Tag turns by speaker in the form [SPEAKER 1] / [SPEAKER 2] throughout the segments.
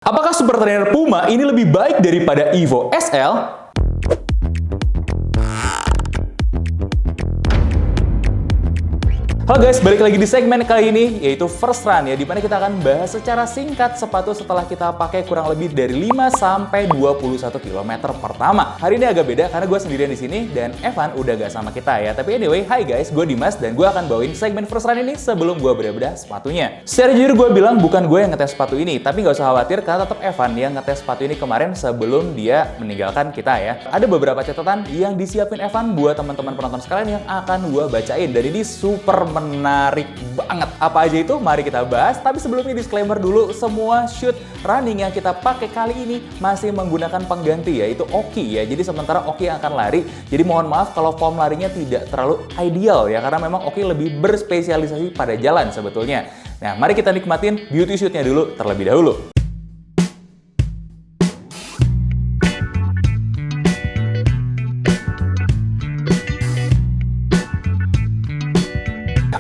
[SPEAKER 1] Apakah Super Trainer Puma ini lebih baik daripada Evo SL? Halo guys, balik lagi di segmen kali ini, yaitu First Run ya, dimana kita akan bahas secara singkat sepatu setelah kita pakai kurang lebih dari 5-21 km pertama. Hari ini agak beda karena gue sendirian di sini dan Evan udah gak sama kita ya. Tapi anyway, hai guys, gue Dimas dan gue akan bawain segmen First Run ini sebelum gue bedah-bedah sepatunya. Secara jujur gue bilang bukan gue yang ngetes sepatu ini, tapi gak usah khawatir karena tetap Evan yang ngetes sepatu ini kemarin sebelum dia meninggalkan kita ya. Ada beberapa catatan yang disiapin Evan buat teman-teman penonton sekalian yang akan gue bacain, dan ini super menarik banget. Apa aja itu? Mari kita bahas. Tapi sebelumnya disclaimer dulu, semua shoot running yang kita pakai kali ini masih menggunakan pengganti, yaitu Oki ya. Jadi sementara Oki yang akan lari, jadi mohon maaf kalau form larinya tidak terlalu ideal ya, karena memang Oki lebih berspesialisasi pada jalan sebetulnya. Nah, mari kita nikmatin beauty shootnya dulu terlebih dahulu.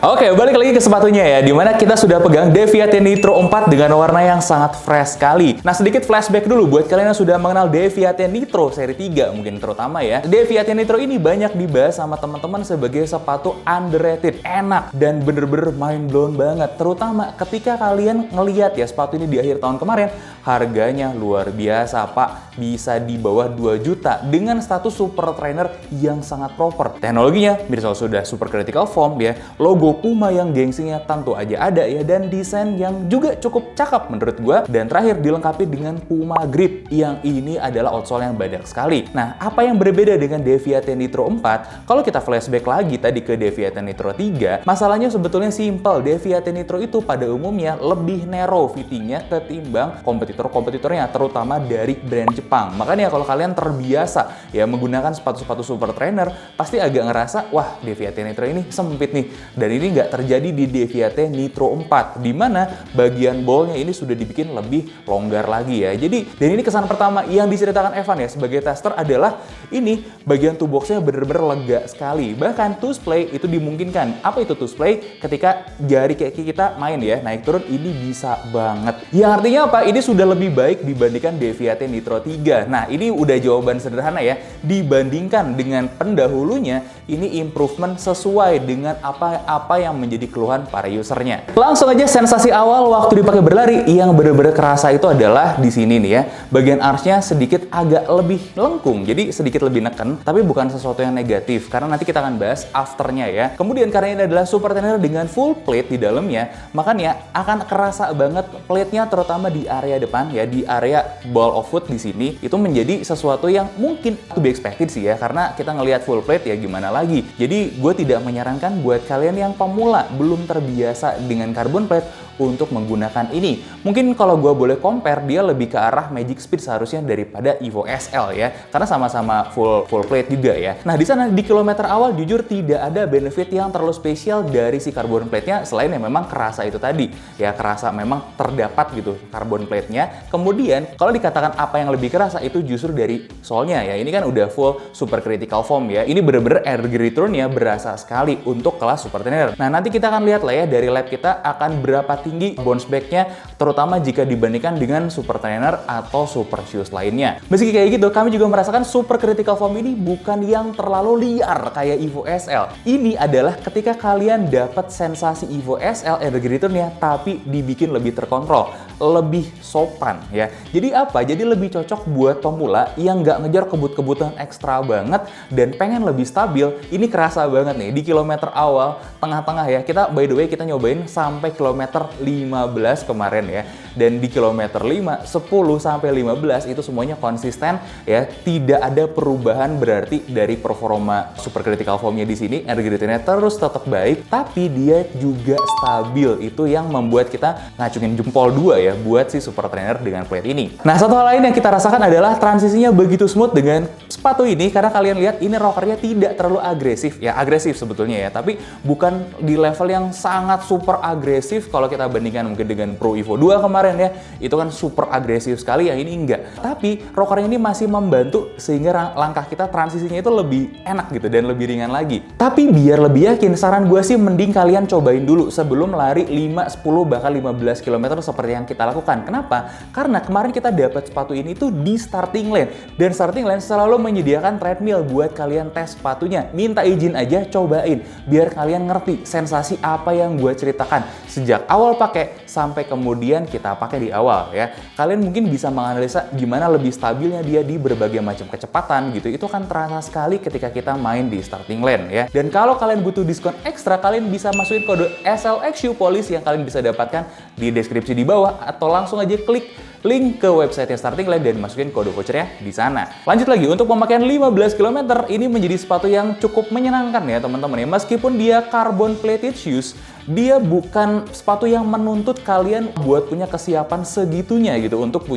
[SPEAKER 1] Oke, balik lagi ke sepatunya ya, dimana kita sudah pegang Deviate Nitro 4 dengan warna yang sangat fresh sekali. Nah, sedikit flashback dulu buat kalian yang sudah mengenal Deviate Nitro seri 3 mungkin terutama ya. Deviate Nitro ini banyak dibahas sama teman-teman sebagai sepatu underrated, enak, dan bener-bener mind blown banget. Terutama ketika kalian ngeliat ya sepatu ini di akhir tahun kemarin, harganya luar biasa pak, bisa di bawah 2 juta dengan status super trainer yang sangat proper. Teknologinya bisa sudah super critical foam ya, logo Puma yang gengsinya tentu aja ada ya, dan desain yang juga cukup cakep menurut gua, dan terakhir dilengkapi dengan Puma Grip yang ini adalah outsole yang badak sekali. Nah, apa yang berbeda dengan Deviate Nitro 4? Kalau kita flashback lagi tadi ke Deviate Nitro 3, masalahnya sebetulnya simple. Deviate Nitro itu pada umumnya lebih narrow fittingnya ketimbang kompetitor-kompetitornya, terutama dari brand Jepang. Makanya kalau kalian terbiasa ya menggunakan sepatu-sepatu super trainer, pasti agak ngerasa, wah Deviate Nitro ini sempit nih. Dan ini nggak terjadi di Deviate Nitro 4, di mana bagian ballnya ini sudah dibikin lebih longgar lagi ya. Jadi, dan ini kesan pertama yang diceritakan Evan ya sebagai tester adalah ini bagian toe boxnya bener-bener lega sekali. Bahkan tooth play itu dimungkinkan. Apa itu tooth play? Ketika jari kaki kita main ya, naik turun, ini bisa banget. Yang artinya apa? Ini sudah lebih baik dibandingkan Deviate Nitro 3. Nah, ini udah jawaban sederhana ya. Dibandingkan dengan pendahulunya, ini improvement sesuai dengan apa yang menjadi keluhan para usernya. Langsung aja sensasi awal waktu dipakai berlari yang bener-bener kerasa itu adalah di sini nih ya. Bagian archnya sedikit agak lebih lengkung, jadi sedikit lebih neken, tapi bukan sesuatu yang negatif karena nanti kita akan bahas afternya ya. Kemudian karena ini adalah super trainer dengan full plate di dalamnya, makanya akan kerasa banget plate-nya terutama di area depan ya, di area ball of foot di sini itu menjadi sesuatu yang mungkin to be expected sih ya, karena kita ngelihat full plate ya gimana lagi. Jadi gue tidak menyarankan buat kalian yang pemula belum terbiasa dengan carbon plate untuk menggunakan ini. Mungkin kalau gue boleh compare, dia lebih ke arah Magic Speed seharusnya daripada Evo SL ya, karena sama-sama full plate juga ya. Nah, di sana di kilometer awal jujur tidak ada benefit yang terlalu spesial dari si carbon plate-nya selain yang memang kerasa itu tadi ya, kerasa memang terdapat gitu carbon plate-nya. Kemudian kalau dikatakan apa yang lebih kerasa itu justru dari sole-nya ya. Ini kan udah full super critical foam ya. Ini bener-bener air return-nya berasa sekali untuk kelas super trainer. Nah, nanti kita akan lihat lah ya dari lab kita akan berapa tinggi bounce back-nya, terutama jika dibandingkan dengan super trainer atau super shoes lainnya. Meski kayak gitu, kami juga merasakan super critical foam ini bukan yang terlalu liar kayak Evo SL. Ini adalah ketika kalian dapat sensasi Evo SL energy return-nya, tapi dibikin lebih terkontrol, lebih sopan ya. Jadi apa? Jadi lebih cocok buat pemula yang nggak ngejar kebut-kebutan ekstra banget dan pengen lebih stabil. Ini kerasa banget nih di kilometer awal, tengah-tengah ya. Kita by the way kita nyobain sampai kilometer 15 kemarin ya. Dan di kilometer 5, 10 sampai 15 itu semuanya konsisten ya. Tidak ada perubahan berarti dari performa super critical foam-nya di sini. Energy return-nya terus tetap baik, tapi dia juga stabil. Itu yang membuat kita ngacungin jempol 2 ya buat si super trainer dengan plate ini. Nah, satu hal lain yang kita rasakan adalah transisinya begitu smooth dengan sepatu ini, karena kalian lihat ini rockernya tidak terlalu agresif. Ya, agresif sebetulnya ya, tapi bukan di level yang sangat super agresif kalau kita bandingkan mungkin dengan Pro Evo 2 kemarin kemarin ya, itu kan super agresif sekali, yang ini enggak. Tapi rocker ini masih membantu sehingga langkah kita transisinya itu lebih enak gitu dan lebih ringan lagi. Tapi biar lebih yakin, saran gue sih mending kalian cobain dulu sebelum lari 5, 10, bahkan 15 km seperti yang kita lakukan. Kenapa? Karena kemarin kita dapat sepatu ini tuh di starting lane, dan starting lane selalu menyediakan treadmill buat kalian tes sepatunya. Minta izin aja, cobain biar kalian ngerti sensasi apa yang gue ceritakan sejak awal pakai sampai kemudian kita pakai di awal ya. Kalian mungkin bisa menganalisa gimana lebih stabilnya dia di berbagai macam kecepatan gitu. Itu akan terasa sekali ketika kita main di starting lane ya. Dan kalau kalian butuh diskon ekstra, kalian bisa masukin kode SLXU Police yang kalian bisa dapatkan di deskripsi di bawah, atau langsung aja klik link ke website Starting Lane dan masukin kode vouchernya di sana. Lanjut lagi, untuk pemakaian 15 km ini menjadi sepatu yang cukup menyenangkan ya teman-teman ya. Meskipun dia carbon plated shoes, dia bukan sepatu yang menuntut kalian buat punya kesiapan segitunya gitu untuk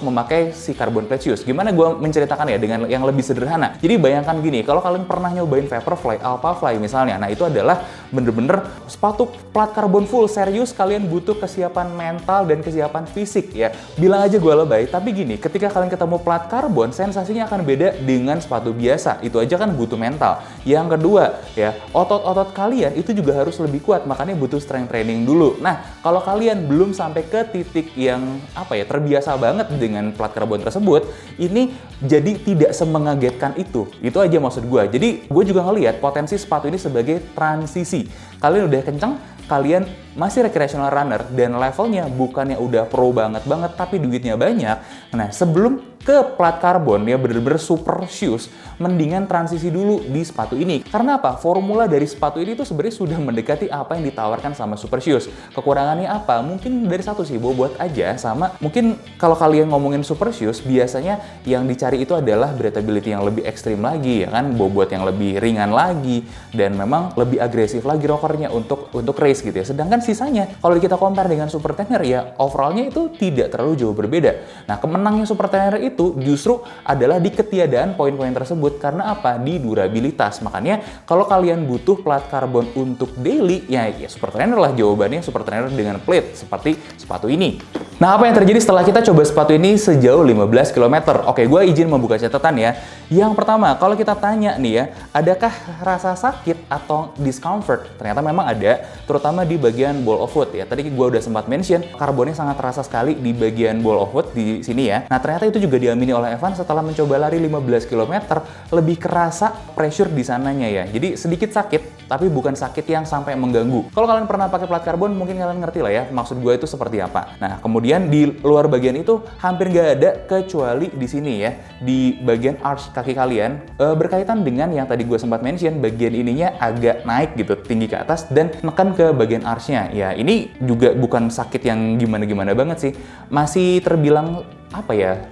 [SPEAKER 1] memakai si carbon plate shoes. Gimana gue menceritakan ya dengan yang lebih sederhana. Jadi bayangkan gini, kalau kalian pernah nyobain Vaporfly, Alphafly misalnya, nah itu adalah bener-bener sepatu plat karbon full, serius kalian butuh kesiapan mental dan kesiapan fisik ya. Bilang aja gue lebay, tapi gini, ketika kalian ketemu plat karbon, sensasinya akan beda dengan sepatu biasa. Itu aja kan butuh mental. Yang kedua ya, otot-otot kalian itu juga harus lebih kuat, makanya butuh strength training dulu. Nah, kalau kalian belum sampai ke titik yang terbiasa banget dengan plat karbon tersebut, ini jadi tidak semengagetkan itu. Itu aja maksud gue. Jadi gue juga ngelihat potensi sepatu ini sebagai transisi. Kalian udah kenceng, kalian masih recreational runner dan levelnya bukannya udah pro banget tapi duitnya banyak. Nah, sebelum ke plat karbon ya bener-bener super shoes, mendingan transisi dulu di sepatu ini. Karena apa? Formula dari sepatu ini tuh sebenarnya sudah mendekati apa yang ditawarkan sama super shoes. Kekurangannya apa? Mungkin dari satu sih, bobot aja, sama mungkin kalau kalian ngomongin super shoes, biasanya yang dicari itu adalah breathability yang lebih ekstrim lagi ya kan, bobot yang lebih ringan lagi, dan memang lebih agresif lagi rockernya untuk race gitu ya. Sedangkan sisanya kalau kita compare dengan super trainer ya overallnya itu tidak terlalu jauh berbeda. Nah, kemenangnya super trainer itu justru adalah di ketiadaan poin-poin tersebut. Karena apa? Di durabilitas. Makanya kalau kalian butuh plat karbon untuk daily, ya super trainer lah jawabannya, super trainer dengan plate seperti sepatu ini. Nah, apa yang terjadi setelah kita coba sepatu ini sejauh 15 km? Oke, gue izin membuka catatan ya. Yang pertama, kalau kita tanya nih ya, adakah rasa sakit atau discomfort? Ternyata memang ada, terutama di bagian ball of foot ya. Tadi gue udah sempat mention, karbonnya sangat terasa sekali di bagian ball of foot di sini ya. Nah, ternyata itu juga diamini oleh Evan setelah mencoba lari 15 km, lebih kerasa pressure di sananya ya. Jadi sedikit sakit, tapi bukan sakit yang sampai mengganggu. Kalau kalian pernah pakai plat karbon, mungkin kalian ngerti lah ya, maksud gue itu seperti apa. Nah, kemudian di luar bagian itu hampir nggak ada kecuali di sini ya, di bagian arch kaki kalian, berkaitan dengan yang tadi gue sempat mention, bagian ininya agak naik gitu, tinggi ke atas dan nekan ke bagian arch-nya. Ya, ini juga bukan sakit yang gimana-gimana banget sih, masih terbilang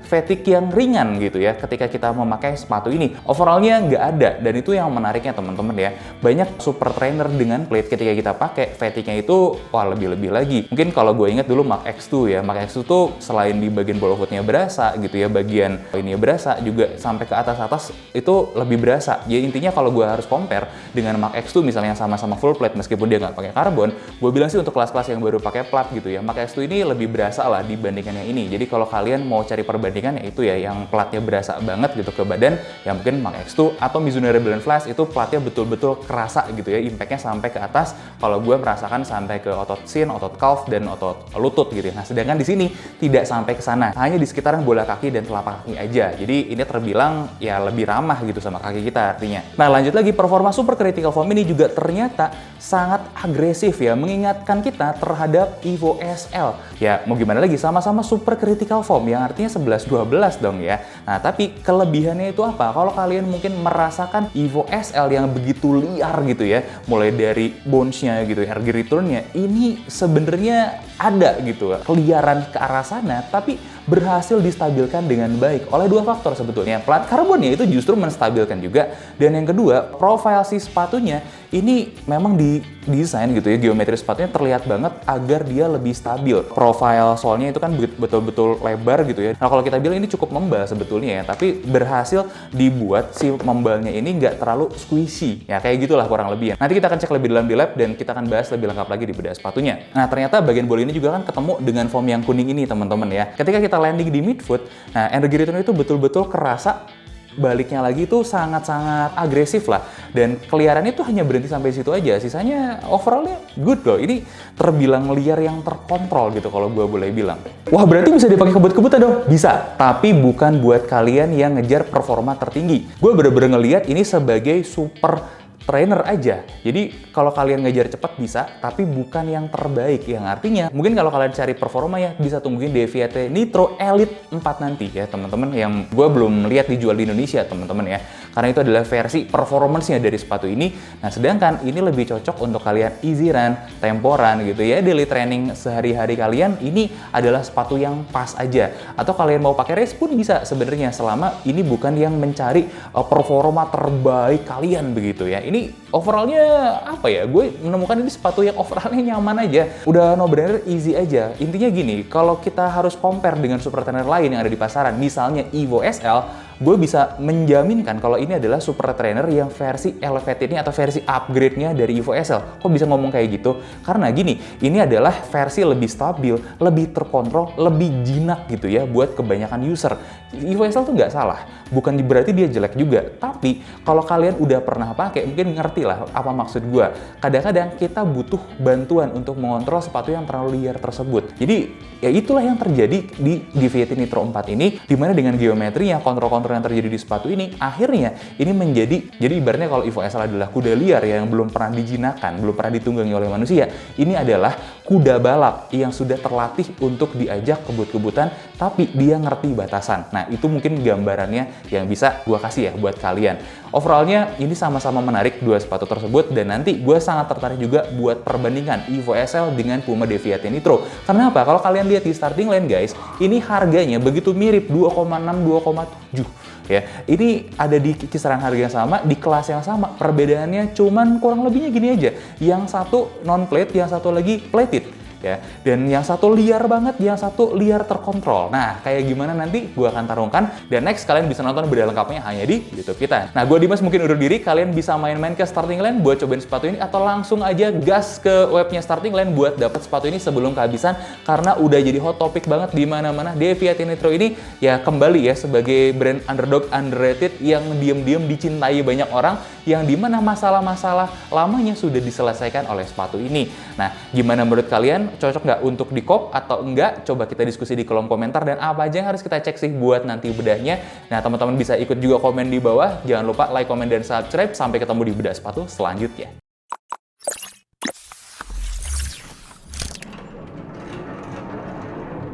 [SPEAKER 1] fatigue yang ringan gitu ya ketika kita memakai sepatu ini. Overallnya nggak ada, dan itu yang menariknya teman-teman ya. Banyak super trainer dengan plate ketika kita pakai fatigue-nya itu lebih-lebih lagi. Mungkin kalau gue ingat dulu Mach X2 ya, Mach X2 tuh selain di bagian ball of foot-nya berasa gitu ya, bagian ini berasa juga sampai ke atas-atas itu lebih berasa. Jadi intinya kalau gue harus compare dengan Mach X2 misalnya sama-sama full plate meskipun dia nggak pakai karbon, gue bilang sih untuk kelas-kelas yang baru pakai plat gitu ya, Mach X2 ini lebih berasa lah dibandingkan yang ini. Jadi kalau kalian mau cari perbandingan, yaitu ya yang platnya berasa banget gitu ke badan, ya mungkin Mach X2 atau Mizuno Rebellion Flash itu platnya betul-betul kerasa gitu ya, impactnya sampai ke atas. Kalau gue merasakan sampai ke otot shin, otot calf, dan otot lutut gitu ya. Nah, sedangkan di sini tidak sampai ke sana, hanya di sekitaran bola kaki dan telapak kaki aja. Jadi ini terbilang ya lebih ramah gitu sama kaki kita artinya. Nah, lanjut lagi, performa Super Critical Foam ini juga ternyata sangat agresif ya, mengingatkan kita terhadap Evo SL. Ya, mau gimana lagi, sama-sama Super Critical Foam yang artinya 11-12 dong ya. Nah, tapi kelebihannya itu apa? Kalau kalian mungkin merasakan Evo SL yang begitu liar gitu ya, mulai dari bounce-nya gitu, energy return-nya, ini sebenarnya ada gitu, keliaran ke arah sana, tapi berhasil distabilkan dengan baik oleh dua faktor sebetulnya. Plat karbonnya itu justru menstabilkan juga, dan yang kedua, profil si sepatunya ini memang didesain gitu ya, geometri sepatunya terlihat banget agar dia lebih stabil. Profil solnya itu kan betul-betul lebar gitu ya. Nah, kalau kita bilang ini cukup membal sebetulnya ya, tapi berhasil dibuat si membalnya ini nggak terlalu squishy. Ya kayak gitulah kurang lebih ya. Nanti kita akan cek lebih dalam di lab dan kita akan bahas lebih lengkap lagi di bedah sepatunya. Nah, ternyata bagian ball ini juga kan ketemu dengan foam yang kuning ini teman-teman ya. Ketika kita landing di midfoot, nah energi return itu betul-betul kerasa baliknya lagi tuh sangat-sangat agresif lah, dan keliarannya tuh hanya berhenti sampai situ aja, sisanya overallnya good loh. Ini terbilang liar yang terkontrol gitu kalau gue boleh bilang. Wah, berarti bisa dipakai kebut-kebutan dong? Bisa, tapi bukan buat kalian yang ngejar performa tertinggi. Gue bener-bener ngelihat ini sebagai super trainer aja. Jadi kalau kalian ngejar cepat bisa, tapi bukan yang terbaik. Yang artinya mungkin kalau kalian cari performa ya bisa tungguin Deviate Nitro Elite 4 nanti ya teman-teman, yang gue belum lihat dijual di Indonesia teman-teman ya. Karena itu adalah versi performance-nya dari sepatu ini. Nah, sedangkan ini lebih cocok untuk kalian easy run, temporan gitu ya, daily training sehari-hari kalian, ini adalah sepatu yang pas aja. Atau kalian mau pakai race pun bisa sebenarnya, selama ini bukan yang mencari performa terbaik kalian begitu ya. Ini overallnya apa ya, gue menemukan ini sepatu yang overallnya nyaman aja, udah no-brainer, easy aja. Intinya gini, kalau kita harus compare dengan super trainer lain yang ada di pasaran, misalnya Evo SL, gue bisa menjaminkan kalau ini adalah super trainer yang versi elevated-nya atau versi upgrade-nya dari Evo SL. Kok bisa ngomong kayak gitu? Karena gini, ini adalah versi lebih stabil, lebih terkontrol, lebih jinak gitu ya buat kebanyakan user. Evo SL tuh nggak salah, bukan berarti dia jelek juga. Tapi kalau kalian udah pernah pakai, mungkin ngerti lah apa maksud gue. Kadang-kadang kita butuh bantuan untuk mengontrol sepatu yang terlalu liar tersebut. Jadi ya itulah yang terjadi di Deviate Nitro 4 ini, dimana dengan geometrinya, kontrol-kontrol yang terjadi di sepatu ini, akhirnya ini jadi ibaratnya kalau Evo SL adalah kuda liar yang belum pernah dijinakkan, belum pernah ditunggangi oleh manusia, ini adalah kuda balap yang sudah terlatih untuk diajak kebut-kebutan, tapi dia ngerti batasan. Nah, itu mungkin gambarannya yang bisa gue kasih ya buat kalian. Overallnya ini sama-sama menarik dua sepatu tersebut, dan nanti gue sangat tertarik juga buat perbandingan Evo SL dengan Puma Deviate Nitro. Karena apa? Kalau kalian lihat di starting line guys, ini harganya begitu mirip, 2,6, 2,7 ya. Ini ada di kisaran harga yang sama, di kelas yang sama. Perbedaannya cuman kurang lebihnya gini aja. Yang satu non-plate, yang satu lagi plated. Ya, dan yang satu liar banget, yang satu liar terkontrol. Nah, kayak gimana nanti gue akan tarungkan, dan next kalian bisa nonton video lengkapnya hanya di YouTube kita. Nah, gue Dimas mungkin undur diri, kalian bisa main-main ke Starting Line buat cobain sepatu ini, atau langsung aja gas ke webnya Starting Line buat dapet sepatu ini sebelum kehabisan, karena udah jadi hot topic banget di mana-mana. Deviate Nitro ini ya kembali ya sebagai brand underdog, underrated, yang diam-diam dicintai banyak orang, yang dimana masalah-masalah lamanya sudah diselesaikan oleh sepatu ini. Nah, gimana menurut kalian? Cocok nggak untuk di-cop atau enggak? Coba kita diskusi di kolom komentar, dan apa aja yang harus kita cek sih buat nanti bedahnya. Nah, teman-teman bisa ikut juga komen di bawah. Jangan lupa like, komen, dan subscribe. Sampai ketemu di bedah sepatu selanjutnya.